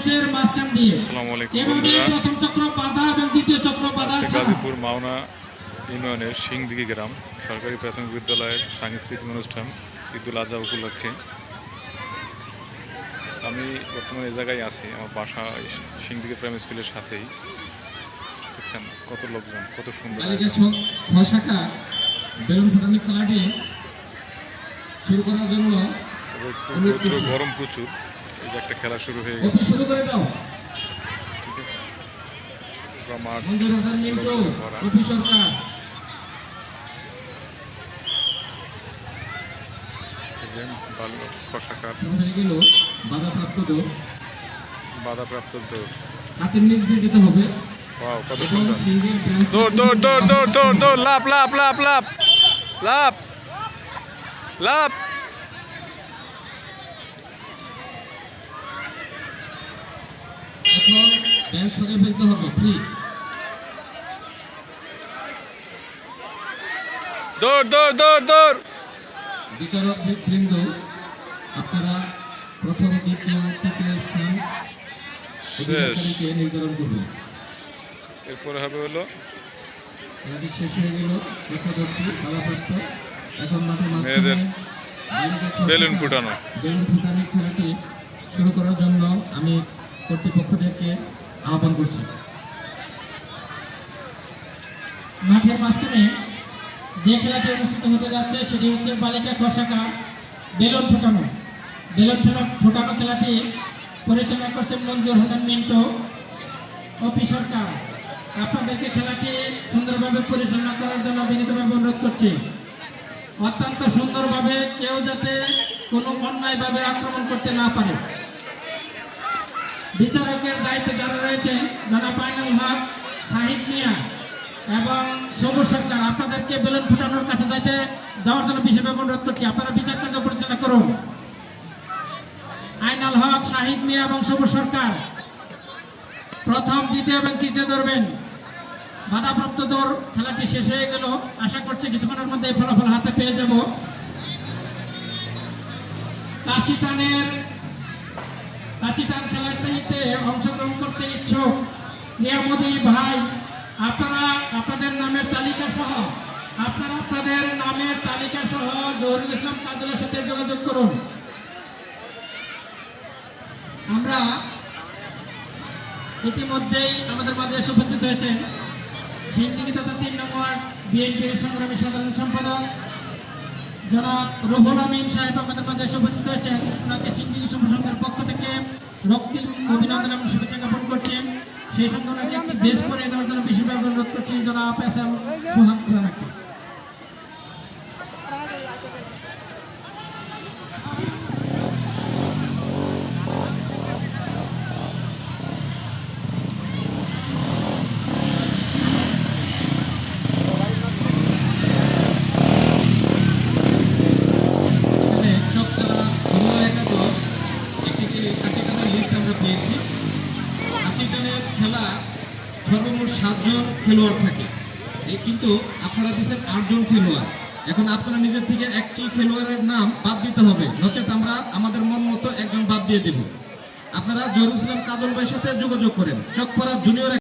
বেঞ্চের মাঝখান দিয়ে আসসালামু আলাইকুম এভাবে বন্ধুরা। প্রথম চক্র বাঁধা এবং দ্বিতীয় চক্র বাঁধা আজকে ছাড়া। গাজীপুর মাওনা ইউনিয়নের সিংদিঘি গ্রাম সরকারি প্রাথমিক বিদ্যালয়ের সাংস্কৃতিক অনুষ্ঠান ঈদুল আজহা উপলক্ষে। আমি বর্তমানে এই জায়গায় আছি, আমার বাসা সিংদিঘি প্রাইমারি স্কুলের সাথেই। দেখছেন কত লোকজন, কত সুন্দর বালিকা শাখা বেলুন ফুটানি খেলাটি শুরু করার জন্য গরম প্রচুর। এই যে একটা খেলা শুরু হয়ে গেছে, শুরু করে দাও। ঠিক আছে। পুরো মাঠ মঞ্জুর হাসান মিন্টু, ভরা। অপি সরকার। খসাকার শুরু হয়ে গেল বাধাপ্রাপ্ত দৌড়। বাধাপ্রাপ্ত দৌড়। কাছের নিচ দিয়ে যেতে হবে। ওয়াও, কত এবং সুন্দর। সিঙ্গেল ব্রাঞ্চ দৌড় দৌড় দৌড় দৌড় দৌড় দৌড়, লাভ লাভ লাভ লাভ লাভ লাভ। এখন ব্যাংক সঙ্গে ফেলতে হবে, ঠিক। দৌড় দৌড় দৌড় দৌড়। বিচারক বৃন্দ, আপনারা প্রথম দ্বিতীয় তৃতীয় স্থান অধিকারীকে নির্ধারণ করবেন। এরপরে হবে হলো খেলাটি শেষ হয়ে গেল। চক্রবর্তী বাধাপ্রাপ্ত। এখন মাঠের মেয়েদের মাঝখানে বেলুন ফুটানো। বেলুন ফুটানি খেলাটি শুরু করার জন্য আমি কর্তৃপক্ষদেরকে আহ্বান করছি। মাঠের মাঝখানে যে খেলাটি অনুষ্ঠিত হতে যাচ্ছে সেটি হচ্ছে বালিকা খসাকা বেলুন ফোটানো। বেলুন ফোটানো খেলাটি পরিচালনা করছেন মঞ্জুর হাসান মিন্টু, অপি সরকার। আপনাদেরকে খেলাটি সুন্দরভাবে পরিচালনা করার জন্য বিনীতভাবে অনুরোধ করছি। অত্যন্ত সুন্দরভাবে, কেউ যাতে কোনো অন্যায়ভাবে আক্রমণ করতে না পারে। বিচারকের দায়িত্বে যারা রয়েছেন জনাব আইনুল হক, শাহিদ মিয়া এবং সবুজ সরকার, আপনাদেরকে বেলুন ফুটানোর কাছে যাওয়ার জন্য বিশেষভাবে অনুরোধ করছি। আপনারা বিচার কার্য পরিচালনা করুন। আইনুল হক, শাহিদ মিয়া এবং সবুজ সরকার প্রথম, দ্বিতীয় এবং তৃতীয় ধরবেন। বাধাপ্রাপ্ত দৌড় খেলাটি শেষ হয়ে গেল। আশা করছি কিছুক্ষণের মধ্যে এই ফলাফল হাতে পেয়ে যাব। কাঁচি টান খেলাটিতে অংশগ্রহণ করতে ইচ্ছুক নিয়ামতি ভাই, আপনারা আপনাদের নামের তালিকা সহ জহুরুল ইসলাম কাজলের সাথে যোগাযোগ করুন। আমরা ইতিমধ্যেই আমাদের মাঝে এসে উপস্থিত হয়েছেন সিংদিঘি তথা ৩ নং ওয়ার্ড বিএনপির সংগ্রামী সাধারণ সম্পাদক জনাব রুহুল আমিন সাহেব আমাদের মাঝে এসে উপস্থিত হয়েছেন। ওনাকে সিংদিঘি সম্প্রসারণের পক্ষ থেকে রক্তিম অভিনন্দন এবং শুভেচ্ছা জ্ঞাপন করছেন। সেই সঙ্গে ওনাকে একটি বেশ করে দেওয়ার জন্য বিশেষভাবে অনুরোধ করছি জনাব এসএম সোহাগ রানাকে। খেলা সর্বমোট 7 জন খেলোয়াড় থাকে, কিন্তু আপনারা দিচ্ছেন 8 জন খেলোয়াড়। এখন আপনারা নিজের থেকে একটি খেলোয়াড়ের নাম বাদ দিতে হবে, নচেত আমরা আমাদের মন মতো একজন বাদ দিয়ে দেব। আপনারা জহুরুল ইসলাম কাজল ভাইয়ের সাথে যোগাযোগ করেন। চকপাড়া জুনিয়র